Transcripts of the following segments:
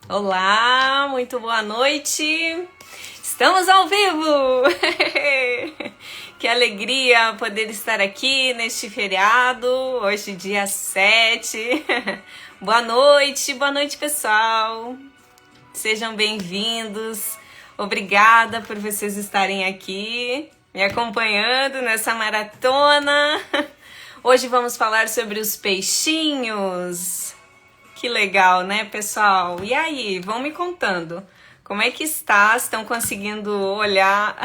Olá, muito boa noite. Estamos ao vivo! Que alegria poder estar aqui neste feriado, hoje dia 7. Boa noite pessoal. Sejam bem-vindos. Obrigada por vocês estarem aqui, me acompanhando nessa maratona. Hoje vamos falar sobre os peixinhos. Que legal, né, pessoal? E aí, vão me contando. Como é que está? Estão conseguindo olhar?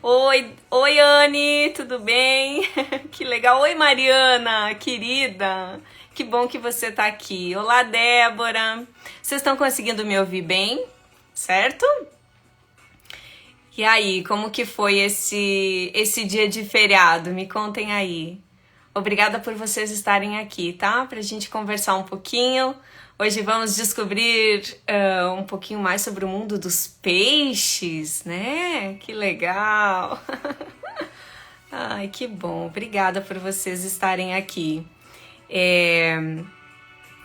Oi, Anne, tudo bem? Que legal. Oi, Mariana, querida. Que bom que você está aqui. Olá, Débora. Vocês estão conseguindo me ouvir bem? Certo? E aí, como que foi esse dia de feriado? Me contem aí. Obrigada por vocês estarem aqui, tá? Pra gente conversar um pouquinho. Hoje vamos descobrir um pouquinho mais sobre o mundo dos peixes, né? Que legal! Ai, que bom. Obrigada por vocês estarem aqui.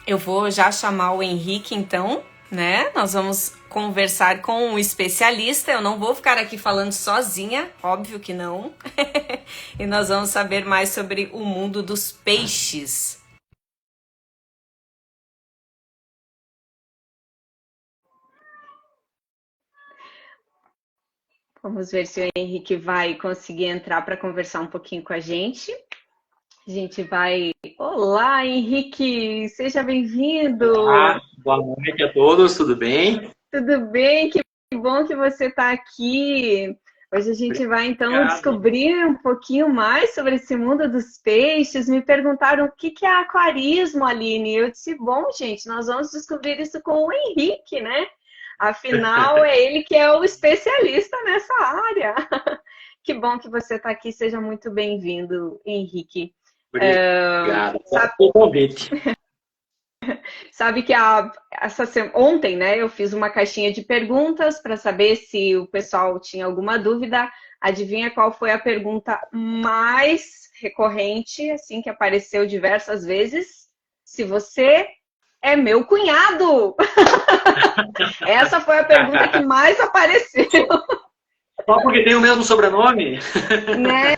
Eu vou já chamar o Henrique, então, né? Nós vamos conversar com um especialista. Eu não vou ficar aqui falando sozinha, óbvio que não. E nós vamos saber mais sobre o mundo dos peixes. Vamos ver se o Henrique vai conseguir entrar para conversar um pouquinho com a gente. A gente vai... Olá, Henrique! Seja bem-vindo! Olá, boa noite a todos, tudo bem? Tudo bem? Que bom que você está aqui! Hoje a gente vai, então, Obrigado. descobrir um pouquinho mais sobre esse mundo dos peixes. Me perguntaram o que é aquarismo, Aline. Eu disse, bom, gente, nós vamos descobrir isso com o Henrique, né? Afinal, é ele que é o especialista nessa área. Que bom que você está aqui. Seja muito bem-vindo, Henrique. Obrigado pelo convite. Sabe que ontem, né, eu fiz uma caixinha de perguntas para saber se o pessoal tinha alguma dúvida. Adivinha qual foi a pergunta mais recorrente, assim, que apareceu diversas vezes? Se você é meu cunhado! Essa foi a pergunta que mais apareceu. Só porque tem o mesmo sobrenome? Né?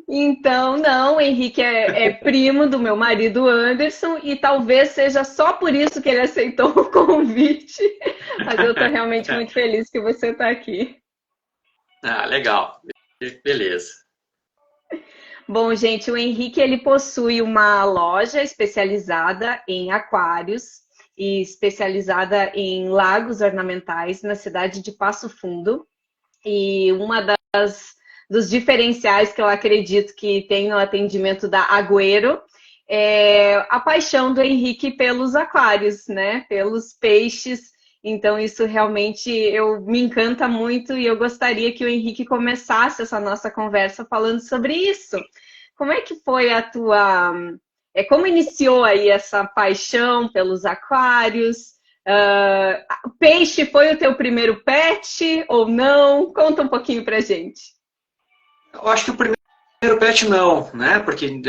Então, não, o Henrique é primo do meu marido Anderson e talvez seja só por isso que ele aceitou o convite. Mas eu estou realmente muito feliz que você está aqui. Ah, legal. Beleza. Bom, gente, o Henrique ele possui uma loja especializada em aquários e especializada em lagos ornamentais na cidade de Passo Fundo. E uma dos diferenciais que eu acredito que tem no atendimento da Agüero é a paixão do Henrique pelos aquários, né? Pelos peixes. Então, isso realmente me encanta muito e eu gostaria que o Henrique começasse essa nossa conversa falando sobre isso. Como é que foi a tua... como iniciou aí essa paixão pelos aquários? Peixe foi o teu primeiro pet ou não? Conta um pouquinho pra gente. Eu acho que o primeiro pet não, né? Porque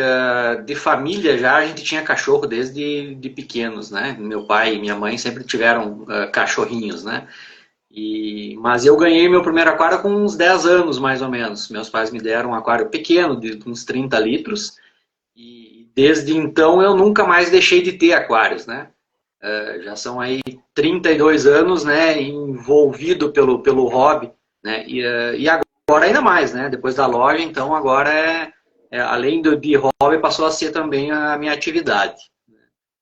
de família já a gente tinha cachorro desde pequenos, né? Meu pai e minha mãe sempre tiveram cachorrinhos, né? Mas eu ganhei meu primeiro aquário com uns 10 anos, mais ou menos. Meus pais me deram um aquário pequeno, de uns 30 litros. E desde então eu nunca mais deixei de ter aquários, né? Já são aí 32 anos, né? Envolvido pelo hobby, né? E agora ainda mais, né? Depois da loja, então agora além de hobby, passou a ser também a minha atividade.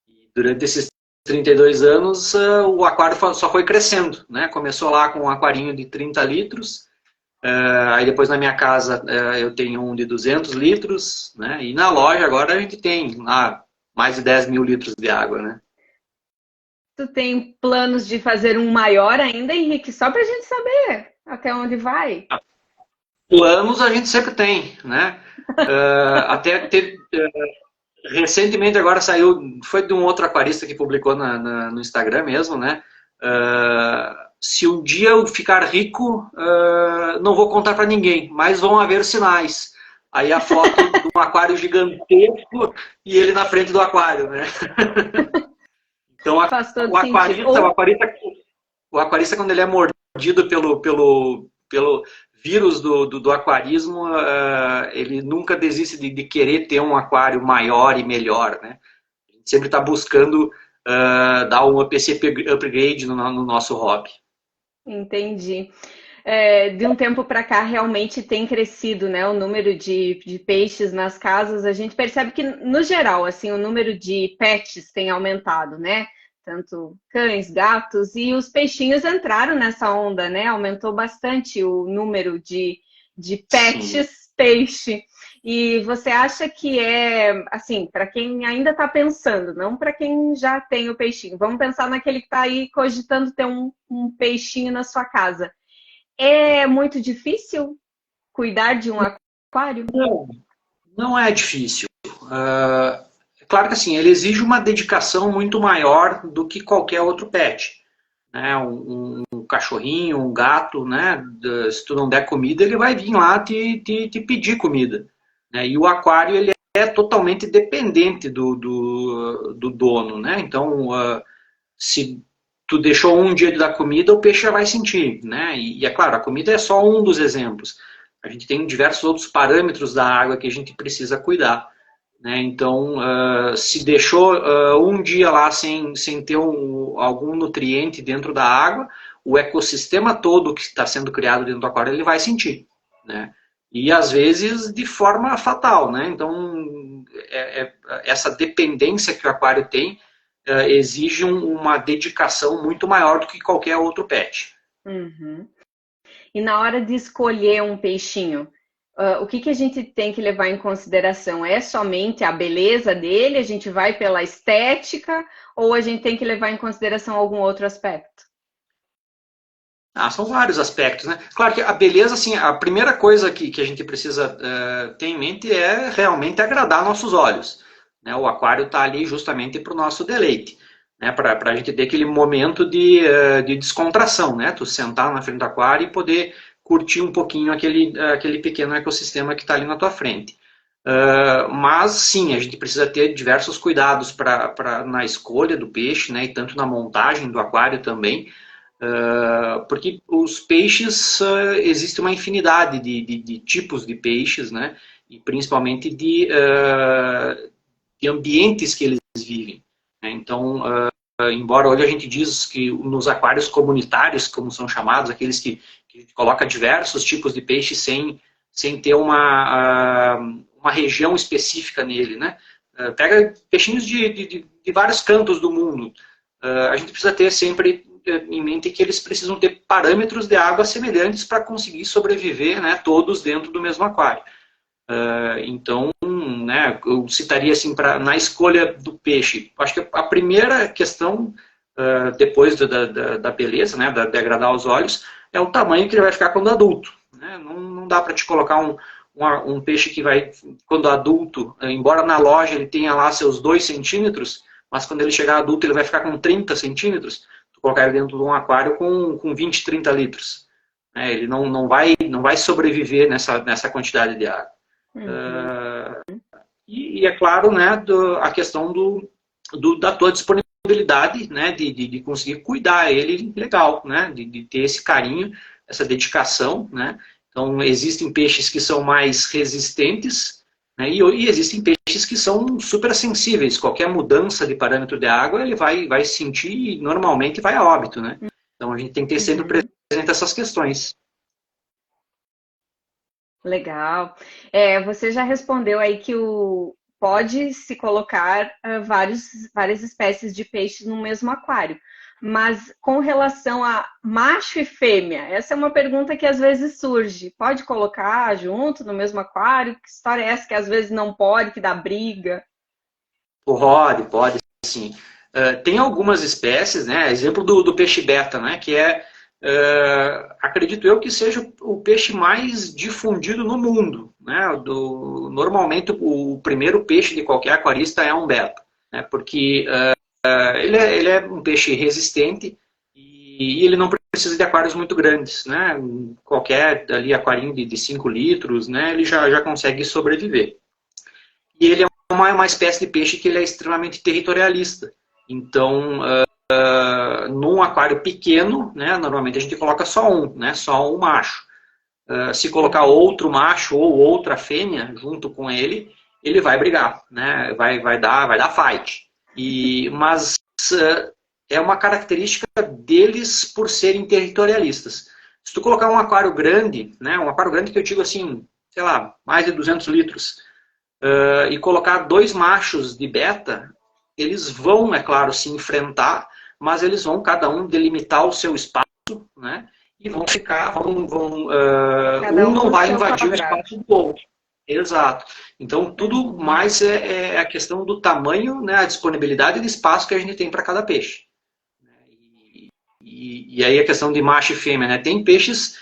E durante esses 32 anos, o aquário só foi crescendo, né? Começou lá com um aquarinho de 30 litros, aí depois na minha casa eu tenho um de 200 litros, né? E na loja agora a gente tem mais de 10 mil litros de água, né? Tu tem planos de fazer um maior ainda, Henrique? Só pra gente saber até onde vai. Planos a gente sempre tem, né? Até teve... Recentemente agora saiu, foi de um outro aquarista que publicou no Instagram mesmo, né? Se um dia eu ficar rico, não vou contar para ninguém, mas vão haver sinais. Aí a foto de um aquário gigantesco e ele na frente do aquário, né? Então, Faz todo o sentido. aquarista, o aquarista, quando ele é mordido pelo vírus do aquarismo, ele nunca desiste de querer ter um aquário maior e melhor, né? A gente sempre está buscando dar um upgrade no nosso hobby. Entendi. De um tempo para cá realmente tem crescido, né, o número de peixes nas casas. A gente percebe que, no geral, assim, o número de pets tem aumentado, né? Tanto cães, gatos, e os peixinhos entraram nessa onda, né? Aumentou bastante o número de Sim. pets peixe. E você acha que assim, para quem ainda está pensando, não para quem já tem o peixinho, vamos pensar naquele que está aí cogitando ter um peixinho na sua casa. É muito difícil cuidar de um aquário? Não, não é difícil. É claro que assim, ele exige uma dedicação muito maior do que qualquer outro pet. Né? Um cachorrinho, um gato, né? Se tu não der comida, ele vai vir lá te pedir comida. Né? E o aquário ele é totalmente dependente do dono. Né? Então, se tu deixou um dia de dar comida, o peixe já vai sentir. Né? E é claro, a comida é só um dos exemplos. A gente tem diversos outros parâmetros da água que a gente precisa cuidar. Né? Então, se deixou um dia lá sem ter algum nutriente dentro da água, o ecossistema todo que está sendo criado dentro do aquário, ele vai sentir. Né? E às vezes de forma fatal. Né? Então, essa dependência que o aquário tem exige uma dedicação muito maior do que qualquer outro pet. Uhum. E na hora de escolher um peixinho, o que a gente tem que levar em consideração? É somente a beleza dele? A gente vai pela estética? Ou a gente tem que levar em consideração algum outro aspecto? São vários aspectos, né? Claro que a beleza, assim, a primeira coisa que a gente precisa ter em mente é realmente agradar nossos olhos. Né? O aquário está ali justamente para o nosso deleite, né? Para a gente ter aquele momento de descontração, né? Tu sentar na frente do aquário e poder curtir um pouquinho aquele pequeno ecossistema que está ali na tua frente. Mas sim, a gente precisa ter diversos cuidados na escolha do peixe, né? E tanto na montagem do aquário também. Porque os peixes, existe uma infinidade de tipos de peixes, né? E principalmente de ambientes que eles vivem. Né? Então, embora hoje a gente diz que nos aquários comunitários, como são chamados, aqueles que a gente coloca diversos tipos de peixes sem ter uma região específica nele, né? Pega peixinhos de vários cantos do mundo. A gente precisa ter sempre em mente que eles precisam ter parâmetros de água semelhantes para conseguir sobreviver, né, todos dentro do mesmo aquário. Então, né, eu citaria assim, na escolha do peixe, acho que a primeira questão, depois da beleza, né, de agradar os olhos, é o tamanho que ele vai ficar quando adulto. Né? Não dá para te colocar um peixe que vai, quando adulto, embora na loja ele tenha lá seus 2 centímetros, mas quando ele chegar adulto ele vai ficar com 30 centímetros, colocar ele dentro de um aquário com 20, 30 litros. Ele não vai sobreviver nessa quantidade de água. Uhum. E é claro, né, a questão da tua disponibilidade, né, de conseguir cuidar ele legal, né, de ter esse carinho, essa dedicação. Né. Então, existem peixes que são mais resistentes, né, e existem peixes que são super sensíveis. Qualquer mudança de parâmetro de água, ele vai sentir e normalmente vai a óbito. Né? Então a gente tem que ter sempre presente essas questões. Legal. Você já respondeu aí que pode se colocar várias espécies de peixes no mesmo aquário. Mas com relação a macho e fêmea, essa é uma pergunta que às vezes surge. Pode colocar junto no mesmo aquário? Que história é essa que às vezes não pode, que dá briga? Pode sim. Tem algumas espécies, né? Exemplo do peixe beta, né? Que acredito eu que seja o peixe mais difundido no mundo. Né? Normalmente o primeiro peixe de qualquer aquarista é um beta, né? Porque ele é um peixe resistente e ele não precisa de aquários muito grandes. Né? Qualquer ali, aquarinho de 5 litros, né? Ele já consegue sobreviver. E ele é uma espécie de peixe que ele é extremamente territorialista. Então, num aquário pequeno, né, normalmente a gente coloca só um, né, só um macho. Se colocar outro macho ou outra fêmea junto com ele, ele vai brigar, né, vai dar fight. Mas é uma característica deles por serem territorialistas. Se tu colocar um aquário grande, né, um aquário grande que eu digo assim, sei lá, mais de 200 litros, e colocar dois machos de beta, eles vão, é claro, se enfrentar, mas eles vão cada um delimitar o seu espaço, né? E vão ficar, Cada um um não no vai seu invadir o quadrado. espaço do outro. Exato. Então, tudo mais é a questão do tamanho, né, a disponibilidade de espaço que a gente tem para cada peixe. E aí a questão de macho e fêmea, né? Tem peixes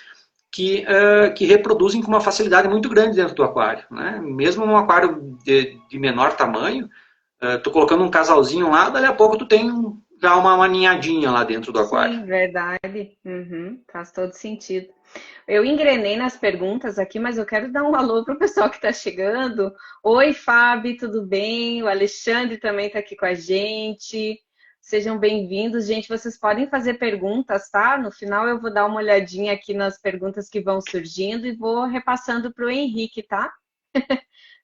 que reproduzem com uma facilidade muito grande dentro do aquário. Né? Mesmo num aquário de menor tamanho, tô colocando um casalzinho lá, dali a pouco tu tem já uma ninhadinha lá dentro do aquário. Sim, verdade. Uhum, faz todo sentido. Eu engrenei nas perguntas aqui, mas eu quero dar um alô para o pessoal que está chegando. Oi, Fábio, tudo bem? O Alexandre também está aqui com a gente. Sejam bem-vindos, gente. Vocês podem fazer perguntas, tá? No final eu vou dar uma olhadinha aqui nas perguntas que vão surgindo e vou repassando para o Henrique, tá?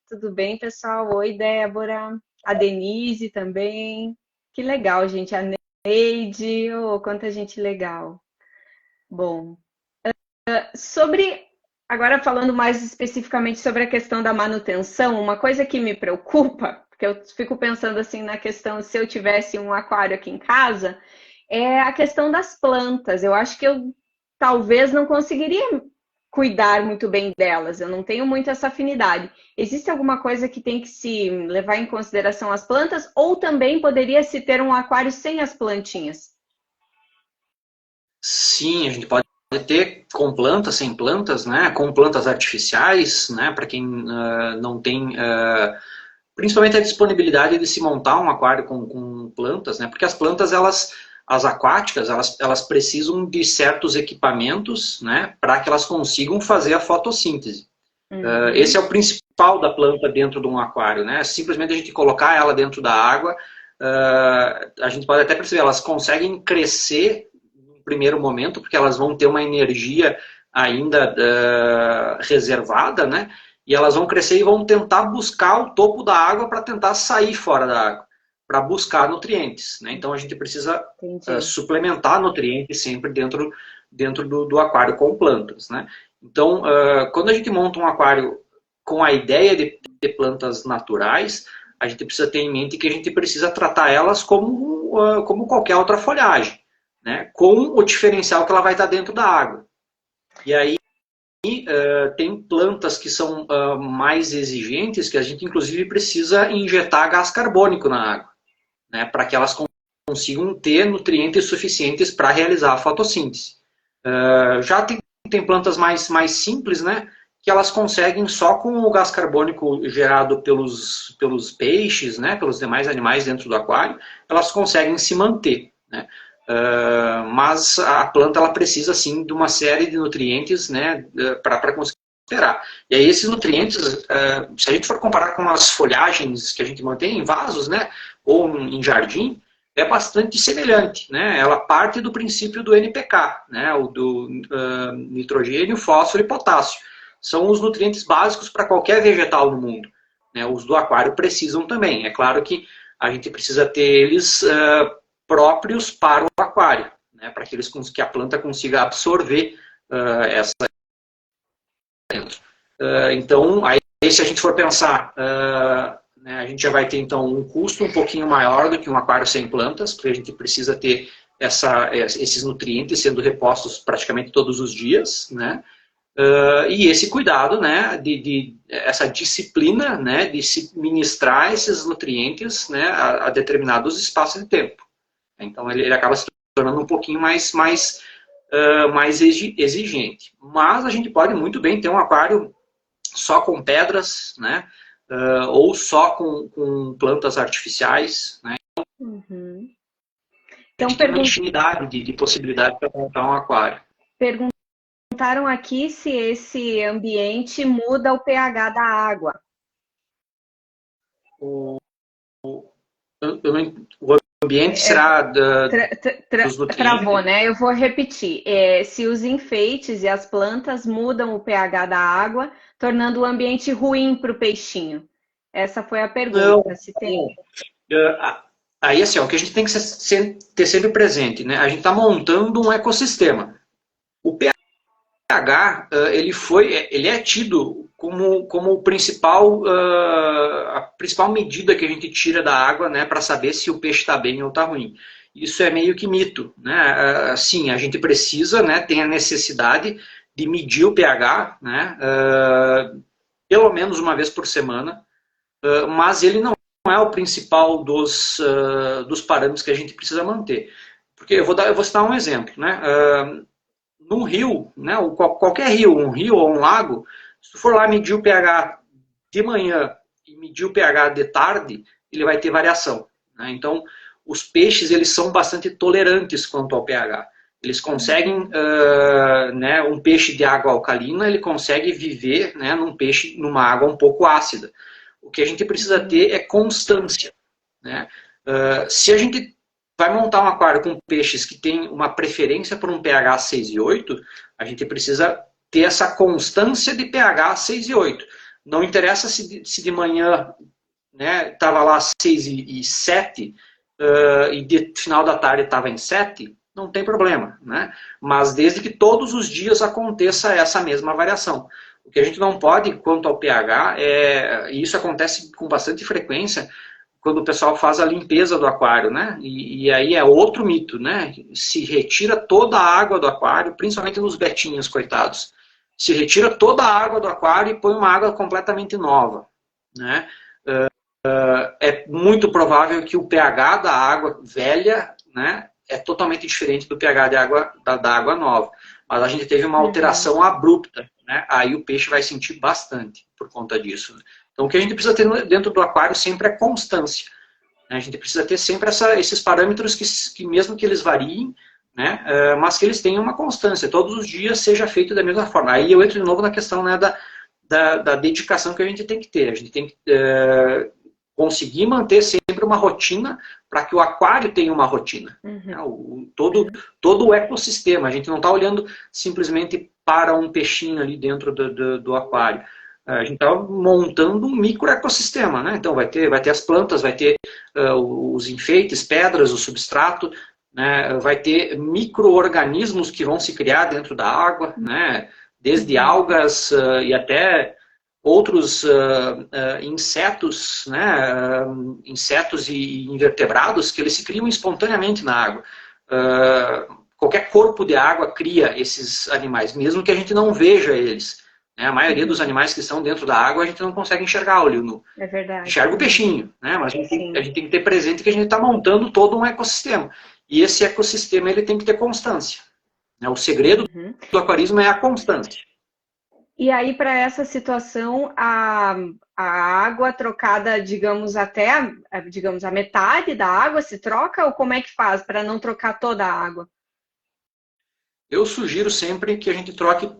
Tudo bem, pessoal? Oi, Débora. A Denise também. Que legal, gente. A Neide. Oh, quanta gente legal. Bom, sobre, agora falando mais especificamente sobre a questão da manutenção, uma coisa que me preocupa, porque eu fico pensando assim na questão se eu tivesse um aquário aqui em casa, é a questão das plantas. Eu acho que eu talvez não conseguiria cuidar muito bem delas. Eu não tenho muito essa afinidade. Existe alguma coisa que tem que se levar em consideração as plantas ou também poderia se ter um aquário sem as plantinhas? Sim, a gente pode ter com plantas, sem plantas, né? Com plantas artificiais, né? Para quem não tem principalmente a disponibilidade de se montar um aquário com plantas, né? Porque as plantas, as aquáticas, elas precisam de certos equipamentos, né? Para que elas consigam fazer a fotossíntese. Esse é Uhum, o principal da planta dentro de um aquário, né? Simplesmente a gente colocar ela dentro da água, a gente pode até perceber, elas conseguem crescer no primeiro momento, porque elas vão ter uma energia ainda reservada, né? E elas vão crescer e vão tentar buscar o topo da água para tentar sair fora da água, para buscar nutrientes, né? Então a gente precisa entendi. suplementar nutrientes sempre dentro do aquário com plantas, né? Então, quando a gente monta um aquário com a ideia de ter plantas naturais, a gente precisa ter em mente que a gente precisa tratar elas como qualquer outra folhagem, né? Com o diferencial que ela vai estar dentro da água. E aí tem plantas que são mais exigentes, que a gente inclusive precisa injetar gás carbônico na água, né? Para que elas consigam ter nutrientes suficientes para realizar a fotossíntese. Já tem plantas mais simples, né? Que elas conseguem só com o gás carbônico gerado pelos peixes, né? Pelos demais animais dentro do aquário, elas conseguem se manter, né? Mas a planta ela precisa sim de uma série de nutrientes, né? Para conseguir prosperar. E aí esses nutrientes, se a gente for comparar com as folhagens que a gente mantém em vasos, né? Ou em jardim, é bastante semelhante, né? Ela parte do princípio do NPK, né? O do nitrogênio, fósforo e potássio. São os nutrientes básicos para qualquer vegetal no mundo, né? Os do aquário precisam também. É claro que a gente precisa ter eles próprios para o aquário, né? Para que a planta consiga absorver essa. Então, aí se a gente for pensar né, a gente já vai ter então um custo um pouquinho maior do que um aquário sem plantas, porque a gente precisa ter esses nutrientes sendo repostos praticamente todos os dias, né? E esse cuidado, né, de essa disciplina, né, de se ministrar esses nutrientes, né, a determinados espaços de tempo. Então ele acaba se tornando um pouquinho mais exigente. Mas a gente pode muito bem ter um aquário só com pedras, né? Ou só com plantas artificiais, né? Uhum. A Então, gente tem uma infinidade de possibilidades para montar um aquário. perguntaram aqui se esse ambiente muda o pH da água. O, o ambiente será dos nutrientes. Travou, né? Eu vou repetir. Se os enfeites e as plantas mudam o pH da água, tornando o ambiente ruim para o peixinho. Essa foi a pergunta. Não, Se tem... aí, assim, o que a gente tem que ter sempre presente, né? A gente está montando um ecossistema. O pH, ele é tido como o principal, a principal medida que a gente tira da água, né, para saber se o peixe está bem ou está ruim. Isso é meio que mito, né? Sim, a gente precisa, né, tem a necessidade de medir o pH, né, pelo menos uma vez por semana, mas ele não é o principal dos parâmetros que a gente precisa manter. Porque eu vou citar um exemplo, né? Num rio, né, qualquer rio, um rio ou um lago, se tu for lá medir o pH de manhã e medir o pH de tarde, ele vai ter variação, né? Então, os peixes eles são bastante tolerantes quanto ao pH. Eles conseguem, né, um peixe de água alcalina, ele consegue viver, né, numa água um pouco ácida. O que a gente precisa ter é constância, né? Se a gente vai montar um aquário com peixes que tem uma preferência por um pH 6 e 8, a gente precisa ter essa constância de pH 6 e 8. Não interessa se de manhã, né, estava lá 6 e 7 e de final da tarde estava em 7, não tem problema, né? Mas desde que todos os dias aconteça essa mesma variação. O que a gente não pode, quanto ao pH, e isso acontece com bastante frequência, quando o pessoal faz a limpeza do aquário, né? E aí é outro mito, né? Se retira toda a água do aquário, principalmente nos betinhos, coitados. Se retira toda a água do aquário e põe uma água completamente nova, né? É muito provável que o pH da água velha, né, é totalmente diferente do pH da água nova. Mas a gente teve uma alteração abrupta, né? Aí o peixe vai sentir bastante por conta disso, né? Então, o que a gente precisa ter dentro do aquário sempre é constância, né? A gente precisa ter sempre esses parâmetros que mesmo que eles variem, né, mas que eles tenham uma constância. Todos os dias seja feito da mesma forma. Aí eu entro de novo na questão, né, da dedicação que a gente tem que ter. A gente tem que conseguir manter sempre uma rotina para que o aquário tenha uma rotina. Né? Todo o ecossistema. A gente não está olhando simplesmente para um peixinho ali dentro do aquário. A gente está montando um microecossistema, né? Então vai ter as plantas, vai ter os enfeites, pedras, o substrato, né? Vai ter micro-organismos que vão se criar dentro da água, né? Desde algas e até outros insetos, né? Insetos e invertebrados que eles se criam espontaneamente na água. Qualquer corpo de água cria esses animais, mesmo que a gente não veja eles. A maioria dos animais que estão dentro da água a gente não consegue enxergar olho nu. É verdade. Enxerga o peixinho, né? Mas a gente tem que ter presente que a gente está montando todo um ecossistema. E esse ecossistema ele tem que ter constância. O segredo do aquarismo é a constância. E aí, para essa situação, a água trocada, digamos, até a metade da água se troca? Ou como é que faz para não trocar toda a água? Eu sugiro sempre que a gente troque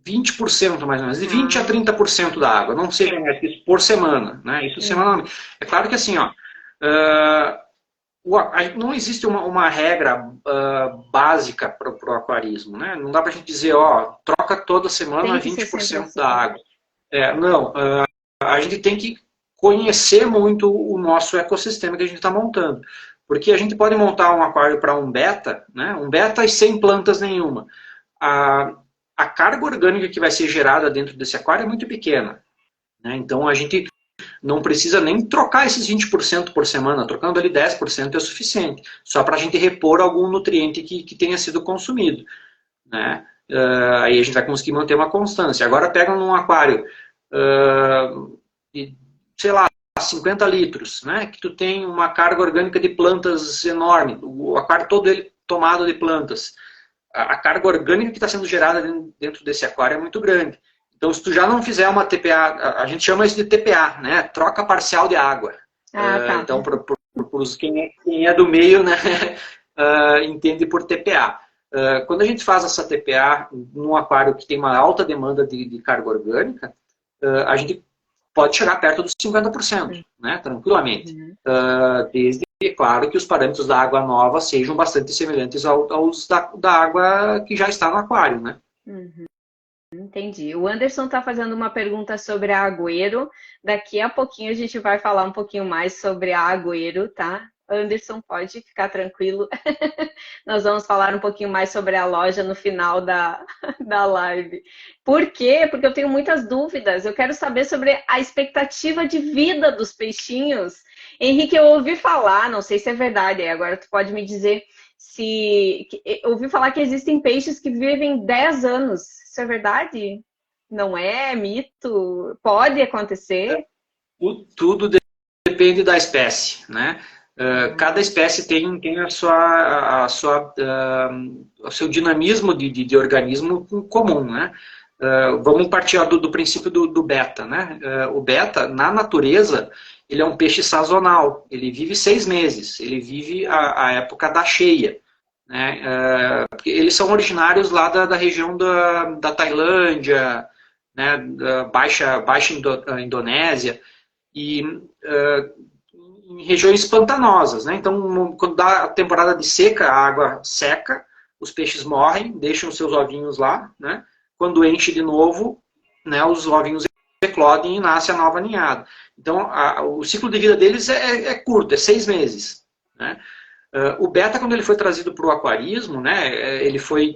20% mais ou menos, de 20% a 30% da água, não seja mais isso por semana, né? Isso semanalmente. É claro que assim, ó, não existe uma regra básica para o aquarismo, né? Não dá para a gente dizer, ó, troca toda semana 20% da água. Não, a gente tem que conhecer muito o nosso ecossistema que a gente está montando. Porque a gente pode montar um aquário para um beta, né? Um beta e sem plantas nenhuma. A carga orgânica que vai ser gerada dentro desse aquário é muito pequena, né? Então a gente não precisa nem trocar esses 20% por semana, trocando ali 10% é suficiente, só para a gente repor algum nutriente que tenha sido consumido, né? Aí a gente vai conseguir manter uma constância. Agora pega num aquário de, sei lá, 50 litros, né? Que tu tem uma carga orgânica de plantas enorme, o aquário todo ele tomado de plantas. A carga orgânica que está sendo gerada dentro desse aquário é muito grande. Então, se tu já não fizer uma TPA, a gente chama isso de TPA, né? Troca parcial de água. Tá. Então, quem é do meio, né? Entende por TPA. Quando a gente faz essa TPA num aquário que tem uma alta demanda de carga orgânica, a gente pode chegar perto dos 50%, né? Tranquilamente. Desde é claro que os parâmetros da água nova sejam bastante semelhantes aos da água que já está no aquário, né? Uhum. Entendi. O Anderson está fazendo uma pergunta sobre a Agüero. Daqui a pouquinho a gente vai falar um pouquinho mais sobre a Agüero, tá? Anderson, pode ficar tranquilo. Nós vamos falar um pouquinho mais sobre a loja no final da live. Por quê? Porque eu tenho muitas dúvidas. Eu quero saber sobre a expectativa de vida dos peixinhos. Henrique, eu ouvi falar, não sei se é verdade, agora tu pode me dizer se... Eu ouvi falar que existem peixes que vivem 10 anos. Isso é verdade? Não é mito? Pode acontecer? Tudo depende da espécie, né? Cada espécie tem o seu dinamismo de organismo comum, né? Vamos partir do princípio do beta, né? O beta, na natureza, ele é um peixe sazonal. Ele vive 6 meses. Ele vive a época da cheia, né? Eles são originários lá da região da Tailândia, né? Da baixa Indonésia e em regiões pantanosas, né? Então, quando dá a temporada de seca, a água seca, os peixes morrem, deixam seus ovinhos lá, né? Quando enche de novo, né, os ovinhos eclodem e nasce a nova ninhada. Então, o ciclo de vida deles é curto, é 6 meses, né? O beta, quando ele foi trazido para o aquarismo, né, ele foi...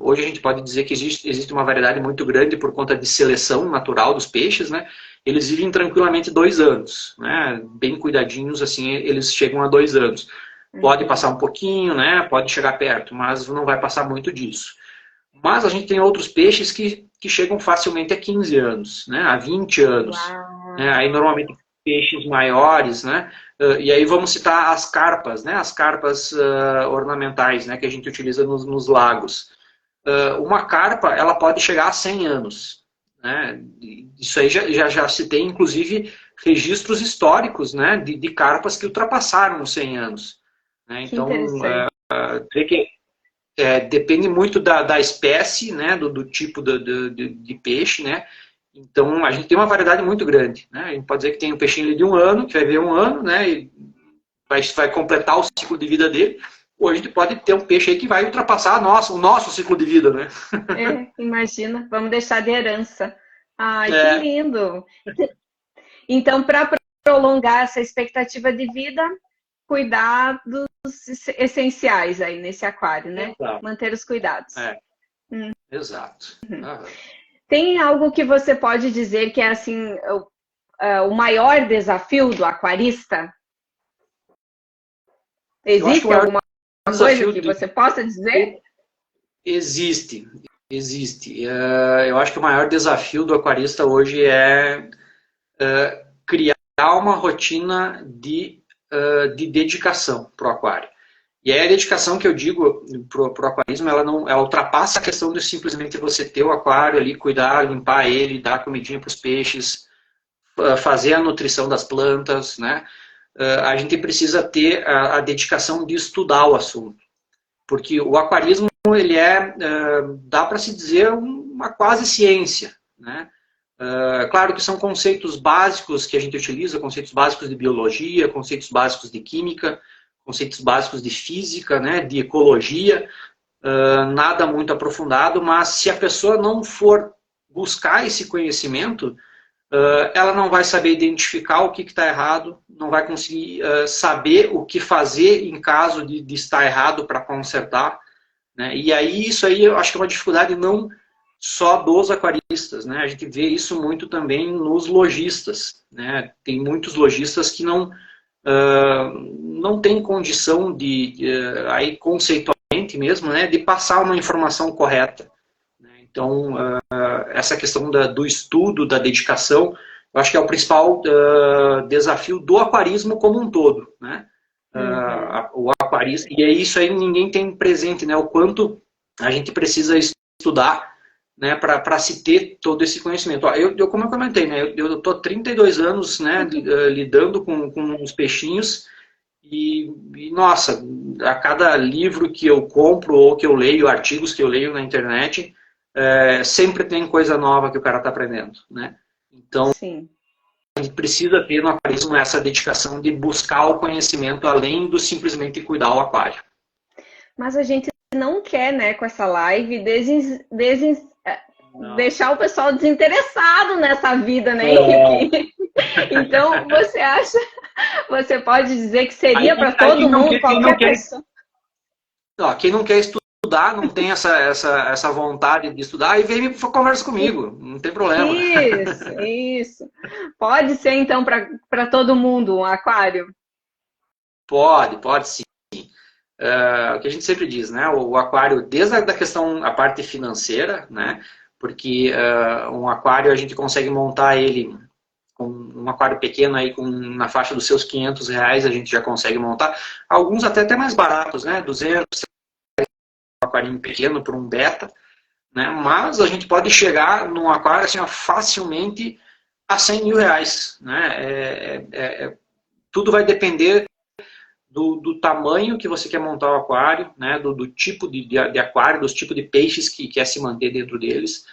hoje a gente pode dizer que existe uma variedade muito grande por conta de seleção natural dos peixes, né? Eles vivem tranquilamente 2 anos, né? Bem cuidadinhos, assim, eles chegam a 2 anos. Pode passar um pouquinho, né? Pode chegar perto, mas não vai passar muito disso. Mas a gente tem outros peixes que chegam facilmente a 15 anos, né? A 20 anos. Né? Aí normalmente peixes maiores, né? E aí vamos citar as carpas, né? As carpas ornamentais, né? Que a gente utiliza nos lagos. Uma carpa, ela pode chegar a 100 anos. Né? Isso aí já se tem, inclusive, registros históricos, né? de carpas que ultrapassaram os 100 anos. Né? Então, depende muito da espécie, né? do tipo de peixe, né? Então, a gente tem uma variedade muito grande. Né? A gente pode dizer que tem um peixinho de 1 ano, que vai ver 1 ano, né? E vai completar o ciclo de vida dele. Ou a gente pode ter um peixe aí que vai ultrapassar o nosso ciclo de vida, né? Imagina, vamos deixar de herança. Ai, que lindo! Então, para prolongar essa expectativa de vida, cuidar dos essenciais aí nesse aquário, né? Exato. Manter os cuidados. Exato. Tem algo que você pode dizer que é assim o maior desafio do aquarista? Existe alguma coisa que você possa dizer? Existe. Eu acho que o maior desafio do aquarista hoje é criar uma rotina de dedicação para o aquário. E aí a dedicação que eu digo para o aquarismo, ela ultrapassa a questão de simplesmente você ter o aquário ali, cuidar, limpar ele, dar comidinha para os peixes, fazer a nutrição das plantas, né? A gente precisa ter a dedicação de estudar o assunto. Porque o aquarismo, ele dá para se dizer, uma quase ciência, né? Claro que são conceitos básicos que a gente utiliza, conceitos básicos de biologia, conceitos básicos de química, conceitos básicos de física, né, de ecologia, nada muito aprofundado, mas se a pessoa não for buscar esse conhecimento, ela não vai saber identificar o que está errado, não vai conseguir saber o que fazer em caso de estar errado para consertar. Né? E aí, isso aí eu acho que é uma dificuldade não só dos aquaristas, né? A gente vê isso muito também nos lojistas. Né? Tem muitos lojistas que não têm condição aí conceitualmente mesmo, né, de passar uma informação correta. Então, essa questão do estudo, da dedicação, eu acho que é o principal desafio do aquarismo como um todo. Né? O aquarista, e é isso aí, ninguém tem presente, né? O quanto a gente precisa estudar, né, para se ter todo esse conhecimento. Como eu comentei, né, eu estou há 32 anos, né, lidando com os peixinhos e, nossa, a cada livro que eu compro ou que eu leio, artigos que eu leio na internet, sempre tem coisa nova que o cara está aprendendo. Né? Então, sim. gente precisa ter no aquarismo essa dedicação de buscar o conhecimento além do simplesmente cuidar o aquário. Mas a gente não quer, né, com essa live, deixar o pessoal desinteressado nessa vida, né, Henrique? Então, você pode dizer que seria para todo mundo, qualquer pessoa? Quem não quer estudar, não tem essa vontade de estudar, aí vem e conversa comigo, não tem problema. Isso. Pode ser, então, para todo mundo um aquário? Pode sim. O que a gente sempre diz, né? O aquário, desde a questão, a parte financeira, né? Porque um aquário a gente consegue montar ele, com um aquário pequeno aí na faixa dos seus R$500 a gente já consegue montar. Alguns até mais baratos, né? 200, um aquarinho pequeno por um beta, né? Mas a gente pode chegar num aquário assim, facilmente a R$100.000, né? Tudo vai depender do tamanho que você quer montar o aquário, né? do tipo de aquário, dos tipos de peixes que quer se manter dentro deles.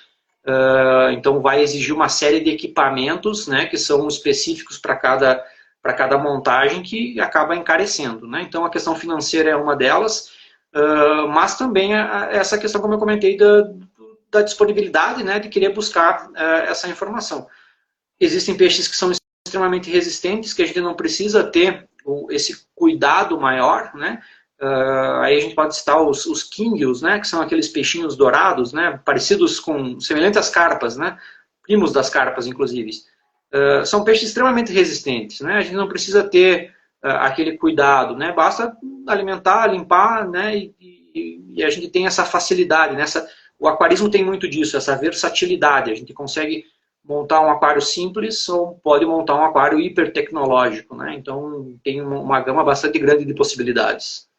Então vai exigir uma série de equipamentos, né, que são específicos para cada montagem, que acaba encarecendo, né? Então a questão financeira é uma delas, mas também essa questão, como eu comentei, da disponibilidade, né, de querer buscar essa informação. Existem peixes que são extremamente resistentes, que a gente não precisa ter esse cuidado maior, né? Aí a gente pode citar os kingios, né, que são aqueles peixinhos dourados, né, semelhantes às carpas, né, primos das carpas, inclusive. São peixes extremamente resistentes, né, a gente não precisa ter aquele cuidado, né, basta alimentar, limpar, né, e a gente tem essa facilidade, né, o aquarismo tem muito disso, essa versatilidade, a gente consegue montar um aquário simples ou pode montar um aquário hipertecnológico, né, então tem uma gama bastante grande de possibilidades.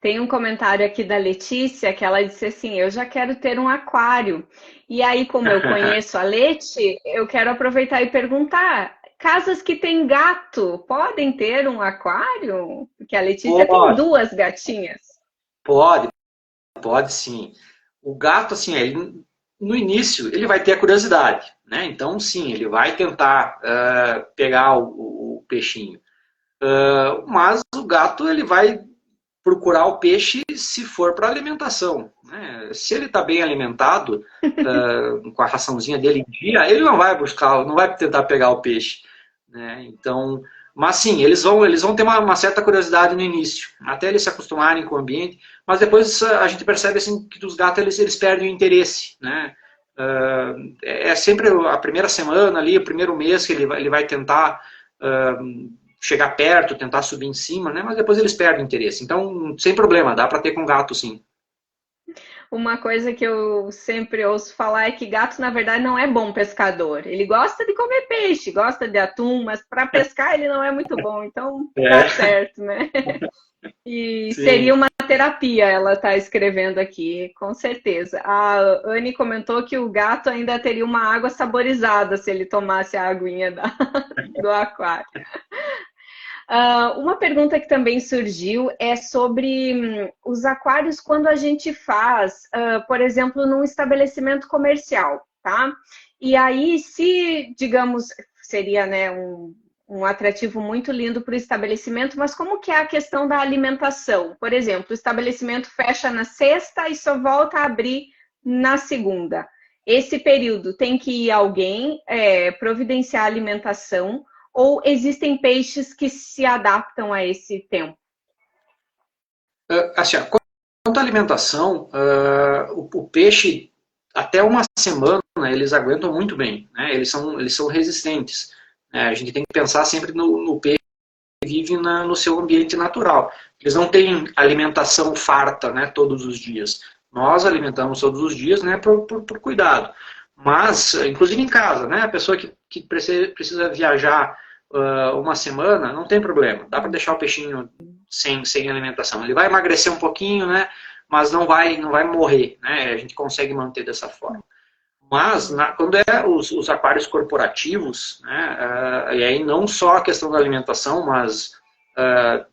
Tem um comentário aqui da Letícia que ela disse assim: eu já quero ter um aquário. E aí, como eu conheço a Leti, eu quero aproveitar e perguntar: casas que tem gato podem ter um aquário? Porque a Letícia tem 2 gatinhas. Pode sim. O gato, assim, no início, ele vai ter a curiosidade, né? Então, sim, ele vai tentar pegar o peixinho. Mas o gato, ele vai procurar o peixe se for para alimentação, né? Se ele está bem alimentado, com a raçãozinha dele em dia, ele não vai tentar pegar o peixe, né? Então, mas sim, eles vão ter uma certa curiosidade no início, até eles se acostumarem com o ambiente, mas depois a gente percebe assim, que os gatos eles perdem o interesse, né? É sempre a primeira semana ali, o primeiro mês que ele vai tentar chegar perto, tentar subir em cima, né? Mas depois eles perdem o interesse. Então, sem problema, dá para ter com gato, sim. Uma coisa que eu sempre ouço falar é que gato, na verdade, não é bom pescador. Ele gosta de comer peixe, gosta de atum, mas para pescar ele não é muito bom. Então, tá certo, né? E sim, seria uma terapia, ela está escrevendo aqui, com certeza. A Anne comentou que o gato ainda teria uma água saborizada se ele tomasse a aguinha do aquário. Uma pergunta que também surgiu é sobre os aquários quando a gente faz, por exemplo, num estabelecimento comercial, tá? E aí, se, digamos, seria, né, um atrativo muito lindo para o estabelecimento, mas como que é a questão da alimentação? Por exemplo, o estabelecimento fecha na sexta e só volta a abrir na segunda. Esse período tem que ir alguém providenciar a alimentação, ou existem peixes que se adaptam a esse tempo? Assim, quanto à alimentação, o peixe, até uma semana, eles aguentam muito bem, né? Eles são resistentes. A gente tem que pensar sempre no peixe que vive no seu ambiente natural. Eles não têm alimentação farta, né, todos os dias. Nós alimentamos todos os dias, né, por cuidado. Mas, inclusive em casa, né, a pessoa que precisa viajar uma semana, não tem problema. Dá para deixar o peixinho sem alimentação. Ele vai emagrecer um pouquinho, né, mas não vai morrer, né, a gente consegue manter dessa forma. Mas, quando é os aquários corporativos, né, e aí não só a questão da alimentação, mas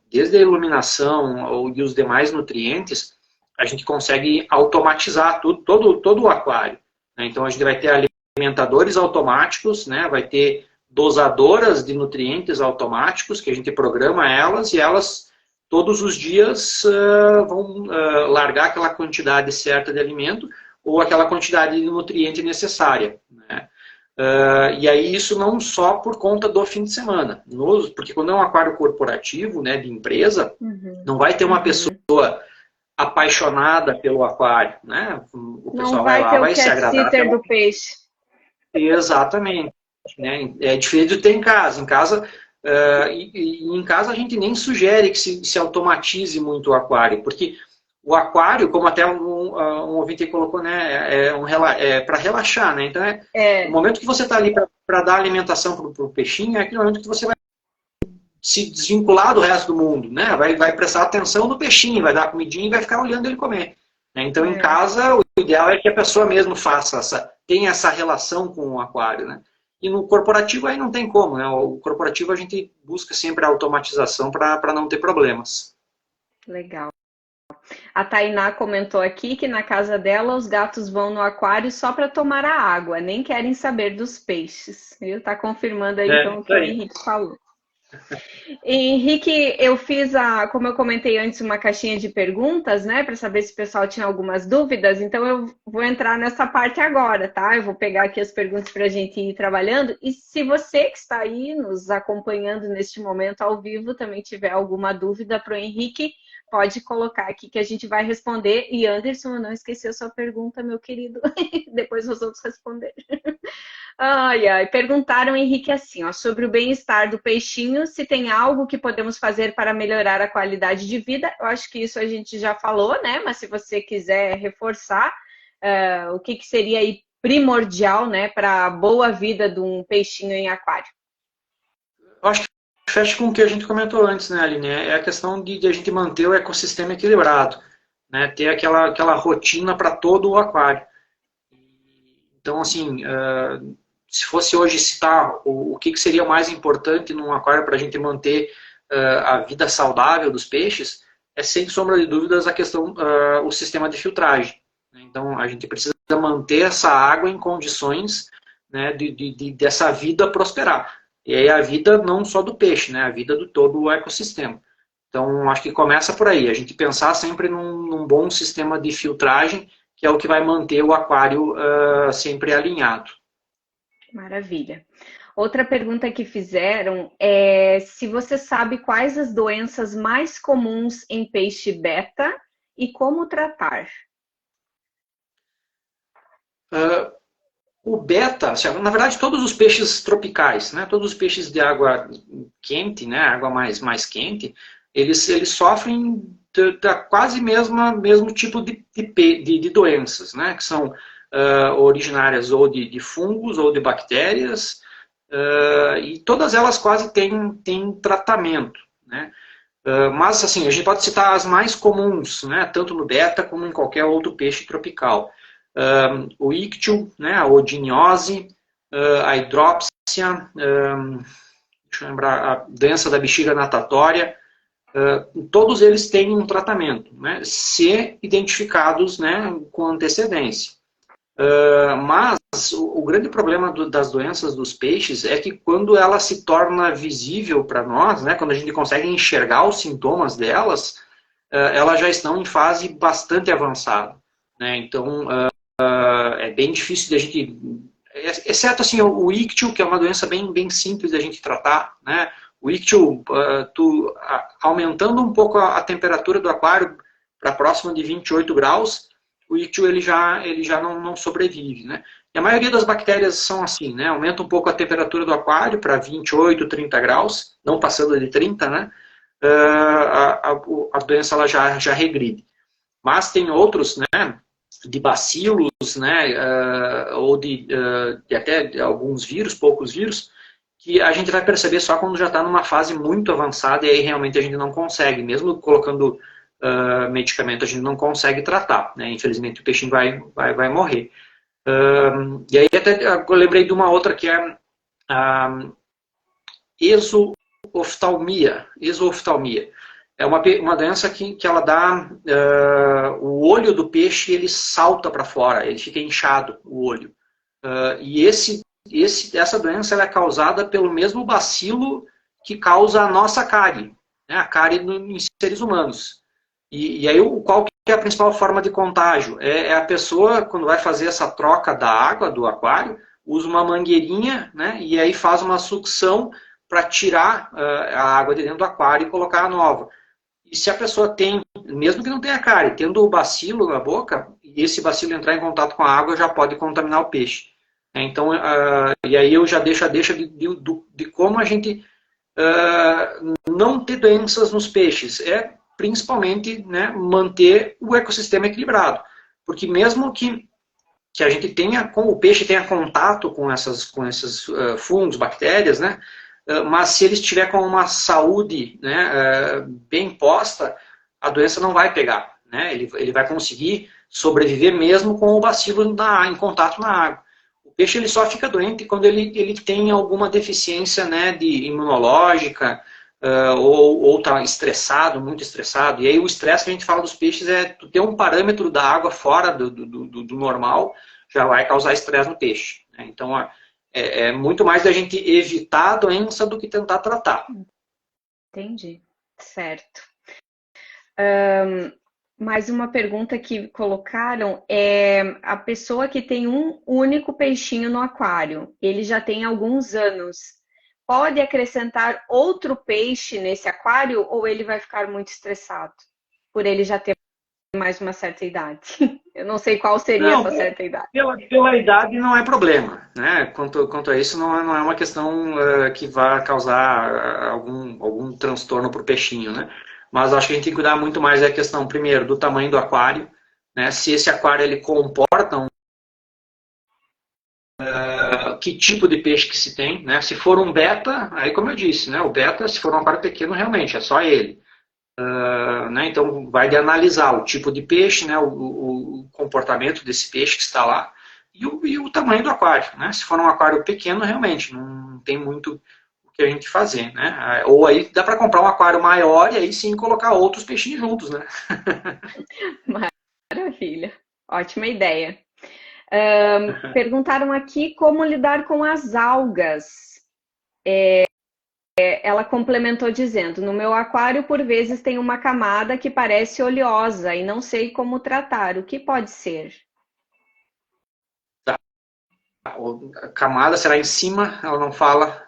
desde a iluminação e os demais nutrientes, a gente consegue automatizar todo o aquário, né? Então, a gente vai ter alimentadores automáticos, né, vai ter dosadoras de nutrientes automáticos, que a gente programa elas, e elas todos os dias vão largar aquela quantidade certa de alimento ou aquela quantidade de nutriente necessária, né? E aí isso não só por conta do fim de semana, porque quando é um aquário corporativo, né, de empresa, não vai ter uma pessoa apaixonada pelo aquário, né? O pessoal Não vai ter vai o se agradar cat-sitter do peixe. Exatamente, né? É diferente de ter em casa. Em casa, em casa a gente nem sugere que se automatize muito o aquário, porque o aquário, como até um ouvinte colocou, né, é para relaxar, né? Então o momento que você está ali para dar alimentação para o peixinho é aquele momento que você vai se desvincular do resto do mundo, né? Vai prestar atenção no peixinho, vai dar comidinha e vai ficar olhando ele comer, né? Então em casa o ideal é que a pessoa mesmo tenha essa relação com o aquário, né? E no corporativo aí não tem como, né? O corporativo a gente busca sempre a automatização para não ter problemas. Legal. A Tainá comentou aqui que na casa dela os gatos vão no aquário só para tomar a água, nem querem saber dos peixes. Ele está confirmando aí então o que o Henrique falou. Henrique, eu fiz, como eu comentei antes, uma caixinha de perguntas, né, para saber se o pessoal tinha algumas dúvidas, então eu vou entrar nessa parte agora, tá? Eu vou pegar aqui as perguntas para a gente ir trabalhando, e se você que está aí nos acompanhando neste momento ao vivo também tiver alguma dúvida para o Henrique, pode colocar aqui que a gente vai responder. E Anderson, eu não esqueci a sua pergunta, meu querido, depois nós vamos responder. Perguntaram, Henrique, assim, ó, sobre o bem-estar do peixinho, se tem algo que podemos fazer para melhorar a qualidade de vida. Eu acho que isso a gente já falou, né? Mas se você quiser reforçar, o que seria aí primordial, né, para a boa vida de um peixinho em aquário? Eu acho que fecha com o que a gente comentou antes, né, Aline? É a questão de a gente manter o ecossistema equilibrado, né? Ter aquela rotina para todo o aquário. Então, assim, se fosse hoje citar o que seria o mais importante num aquário para a gente manter a vida saudável dos peixes, é sem sombra de dúvidas a questão, o sistema de filtragem. Então, a gente precisa manter essa água em condições, né, dessa vida prosperar. E aí a vida não só do peixe, né, a vida do todo o ecossistema. Então, acho que começa por aí, a gente pensar sempre num bom sistema de filtragem, que é o que vai manter o aquário sempre alinhado. Maravilha. Outra pergunta que fizeram é se você sabe quais as doenças mais comuns em peixe beta e como tratar. O beta, na verdade, todos os peixes tropicais, né, todos os peixes de água quente, né, água mais quente, eles sofrem da quase mesmo tipo de doenças, né, que são originárias ou de fungos ou de bactérias, e todas elas quase têm tratamento, né. Mas, assim, a gente pode citar as mais comuns, né, tanto no beta como em qualquer outro peixe tropical. O ictio, né, a odiniose, a hidrópsia, deixa eu lembrar, a doença da bexiga natatória, todos eles têm um tratamento, né, se identificados, né, com antecedência. Mas o grande problema das doenças dos peixes é que quando ela se torna visível para nós, né, quando a gente consegue enxergar os sintomas delas, elas já estão em fase bastante avançada, né, então é bem difícil de a gente, exceto assim, o ictio, que é uma doença bem simples de a gente tratar, né? O ictio, aumentando um pouco a temperatura do aquário para próxima de 28 graus, o ictio ele já não sobrevive, né? E a maioria das bactérias são assim, né? Aumenta um pouco a temperatura do aquário para 28, 30 graus, não passando de 30, né? A doença ela já regride. Mas tem outros, né? De bacilos, né, ou de até alguns vírus, poucos vírus, que a gente vai perceber só quando já está numa fase muito avançada e aí realmente a gente não consegue, mesmo colocando medicamento, a gente não consegue tratar, né, infelizmente o peixinho vai morrer. E aí até eu lembrei de uma outra que é a exooftalmia. É uma doença que ela dá, o olho do peixe ele salta para fora, ele fica inchado, o olho. E esse essa doença ela é causada pelo mesmo bacilo que causa a nossa cárie, né? A cárie em seres humanos. E aí, qual que é a principal forma de contágio? É a pessoa, quando vai fazer essa troca da água do aquário, usa uma mangueirinha, né? E aí faz uma sucção para tirar a água de dentro do aquário e colocar a nova. E se a pessoa tem, mesmo que não tenha cárie, tendo o bacilo na boca, e esse bacilo entrar em contato com a água, já pode contaminar o peixe. Então, e aí eu já deixo a deixa de como a gente não ter doenças nos peixes. É principalmente, né, manter o ecossistema equilibrado. Porque mesmo que a gente tenha, o peixe tenha contato com esses fungos, bactérias, né, mas se ele estiver com uma saúde, né, bem posta, a doença não vai pegar. Né, ele vai conseguir sobreviver mesmo com o bacilo em contato na água. O peixe ele só fica doente quando ele tem alguma deficiência, né, imunológica, ou está estressado, muito estressado. E aí o estresse que a gente fala dos peixes é tu ter um parâmetro da água fora do normal, já vai causar estresse no peixe. Né? Então é muito mais da gente evitar a doença do que tentar tratar. Entendi, certo. Mais uma pergunta que colocaram é a pessoa que tem um único peixinho no aquário, ele já tem alguns anos. Pode acrescentar outro peixe nesse aquário ou ele vai ficar muito estressado por ele já ter mais uma certa idade? Eu não sei qual seria essa certa idade. Pela idade não é problema, né? Quanto a isso não é uma questão que vai causar algum transtorno para o peixinho, né? Mas acho que a gente tem que cuidar muito mais da questão, primeiro, do tamanho do aquário, né? Se esse aquário ele comporta que tipo de peixe que se tem, né? Se for um beta, aí como eu disse, né? O beta, se for um aquário pequeno, realmente é só ele. Né? Então vai de analisar o tipo de peixe, né? o comportamento desse peixe que está lá e o tamanho do aquário. Né? Se for um aquário pequeno, realmente não tem muito o que a gente fazer. Né? Ou aí dá para comprar um aquário maior e aí sim colocar outros peixinhos juntos. Né? Maravilha, ótima ideia. Perguntaram aqui como lidar com as algas. Ela complementou dizendo, no meu aquário por vezes tem uma camada que parece oleosa e não sei como tratar, o que pode ser? Tá. A camada será em cima, ela não fala?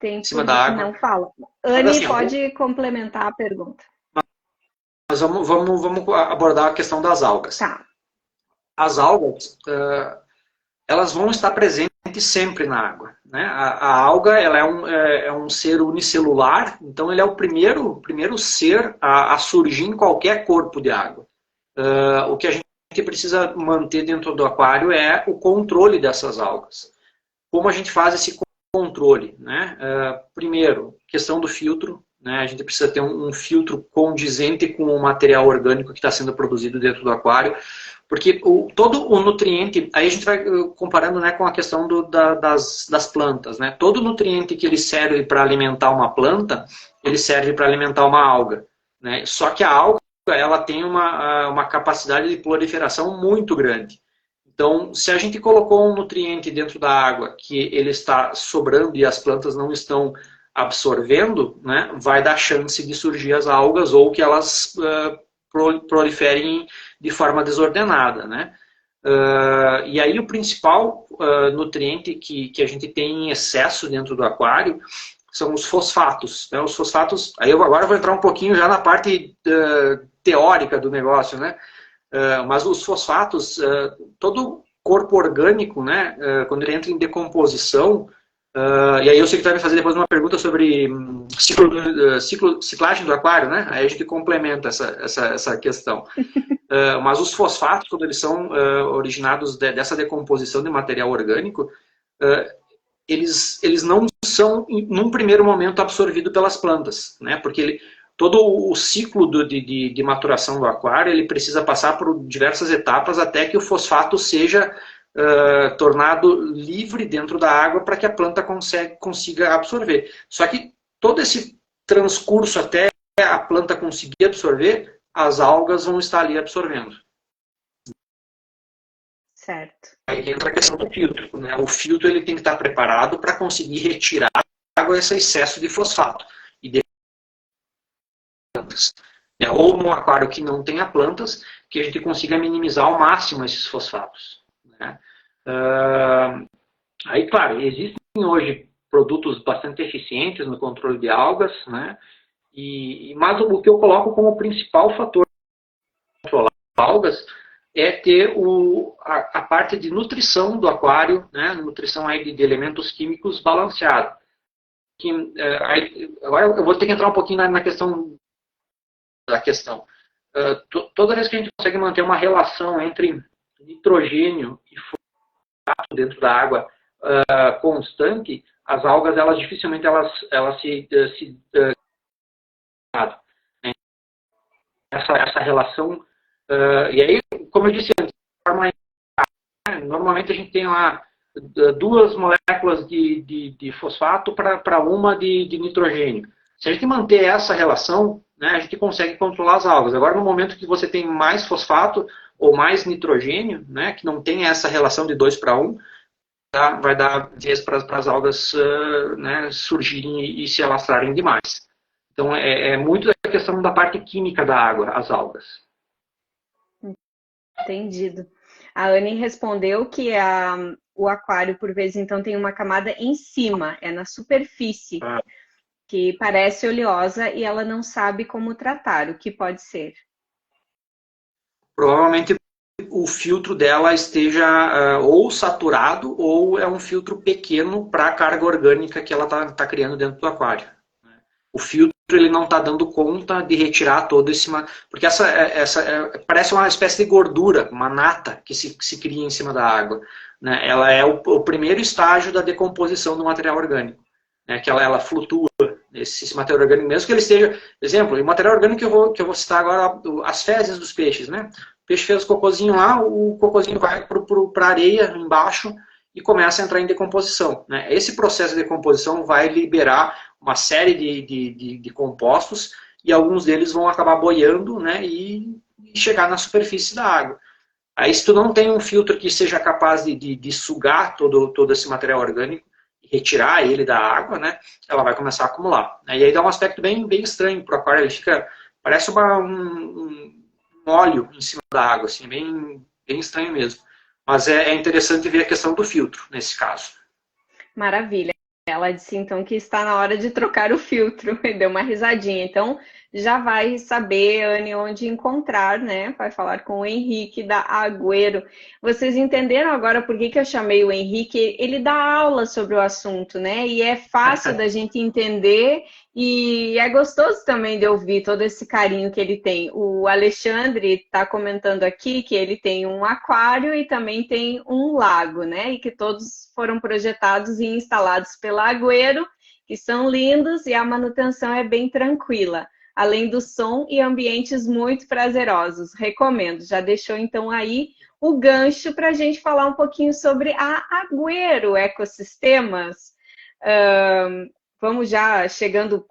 Em cima da água? Não fala. Anne, assim, pode complementar a pergunta. Mas vamos abordar a questão das algas. Tá. As algas, elas vão estar presentes sempre na água. Né? A alga ela é um ser unicelular, então ele é o primeiro ser a surgir em qualquer corpo de água. O que a gente precisa manter dentro do aquário é o controle dessas algas. Como a gente faz esse controle? Né? Primeiro, questão do filtro. Né? A gente precisa ter um filtro condizente com o material orgânico que está sendo produzido dentro do aquário. Porque todo o nutriente, aí a gente vai comparando, né, com a questão das plantas. Né? Todo nutriente que ele serve para alimentar uma planta, ele serve para alimentar uma alga. Né? Só que a alga ela tem uma capacidade de proliferação muito grande. Então, se a gente colocou um nutriente dentro da água que ele está sobrando e as plantas não estão absorvendo, né, vai dar chance de surgir as algas ou que elas proliferem de forma desordenada. Né? E aí o principal nutriente que a gente tem em excesso dentro do aquário são os fosfatos. Né? Os fosfatos, aí eu agora vou entrar um pouquinho já na parte teórica do negócio, né? Mas os fosfatos, todo corpo orgânico, né, quando ele entra em decomposição, e aí eu sei que tu vai me fazer depois uma pergunta sobre ciclagem do aquário, né? Aí a gente complementa essa questão. Mas os fosfatos, quando eles são originados dessa decomposição de material orgânico, eles não são, num primeiro momento, absorvidos pelas plantas, né? Porque todo o ciclo de maturação do aquário ele precisa passar por diversas etapas até que o fosfato seja tornado livre dentro da água para que a planta consiga absorver. Só que todo esse transcurso até a planta conseguir absorver, as algas vão estar ali absorvendo. Certo. Aí entra a questão do filtro, né? O filtro ele tem que estar preparado para conseguir retirar água esse excesso de fosfato. E de plantas. Né? Ou num aquário que não tenha plantas, que a gente consiga minimizar ao máximo esses fosfatos. Né? Aí, claro, existem hoje produtos bastante eficientes no controle de algas, né? Mas o que eu coloco como principal fator para controlar algas é ter a parte de nutrição do aquário, né? Nutrição aí de elementos químicos balanceada. Agora eu vou ter que entrar um pouquinho na questão da questão. Toda vez que a gente consegue manter uma relação entre nitrogênio e fosfato dentro da água constante, as algas elas dificilmente elas se essa relação. E aí, como eu disse antes, normalmente a gente tem lá 2 moléculas de fosfato para uma de nitrogênio. Se a gente manter essa relação, né, a gente consegue controlar as algas. Agora, no momento que você tem mais fosfato ou mais nitrogênio, né, que não tem essa relação de 2 para 1, vai dar viés para as algas né, surgirem e se alastrarem demais. Então, é muito a questão da parte química da água, as algas. Entendido. A Anne respondeu que o aquário, por vezes, então, tem uma camada em cima, é na superfície, que parece oleosa e ela não sabe como tratar. O que pode ser? Provavelmente o filtro dela esteja ou saturado ou é um filtro pequeno para a carga orgânica que ela está criando dentro do aquário. O filtro ele não está dando conta de retirar todo esse... Porque parece uma espécie de gordura, uma nata que se cria em cima da água. Né? Ela é o primeiro estágio da decomposição do material orgânico. Né? Que ela flutua, esse material orgânico, mesmo que ele esteja... Exemplo, o material orgânico que eu vou citar agora, as fezes dos peixes. Né? O peixe fez o cocôzinho lá, o cocôzinho vai para a areia embaixo e começa a entrar em decomposição. Né? Esse processo de decomposição vai liberar uma série de compostos e alguns deles vão acabar boiando, né, e chegar na superfície da água. Aí se tu não tem um filtro que seja capaz de sugar todo esse material orgânico e retirar ele da água, né, ela vai começar a acumular. E aí dá um aspecto bem estranho para o aquário, ele parece um óleo em cima da água, assim, bem estranho mesmo. Mas é interessante ver a questão do filtro, nesse caso. Maravilha. Ela disse, então, que está na hora de trocar o filtro. E deu uma risadinha. Então, já vai saber, Anne, onde encontrar, né? Vai falar com o Henrique da Agüero. Vocês entenderam agora por que eu chamei o Henrique? Ele dá aula sobre o assunto, né? E é fácil da gente entender e é gostoso também de ouvir todo esse carinho que ele tem. O Alexandre está comentando aqui que ele tem um aquário e também tem um lago, né? E que todos foram projetados e instalados pela Agüero, que são lindos e a manutenção é bem tranquila. Além do som e ambientes muito prazerosos. Recomendo. Já deixou então aí o gancho para a gente falar um pouquinho sobre a Agüero Ecosistemas. Vamos já chegando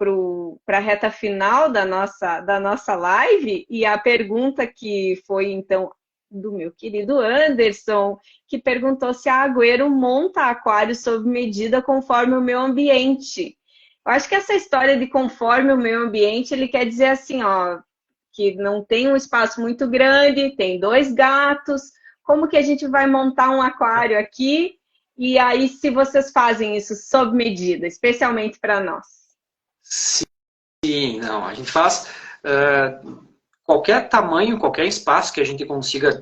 para a reta final da nossa live e a pergunta que foi então do meu querido Anderson, que perguntou se a Agüero monta aquário sob medida conforme o meio ambiente. Eu acho que essa história de conforme o meio ambiente, ele quer dizer assim, ó, que não tem um espaço muito grande, tem 2 gatos, como que a gente vai montar um aquário aqui? E aí, se vocês fazem isso sob medida, especialmente para nós? Sim, não, a gente faz qualquer tamanho, qualquer espaço que a gente consiga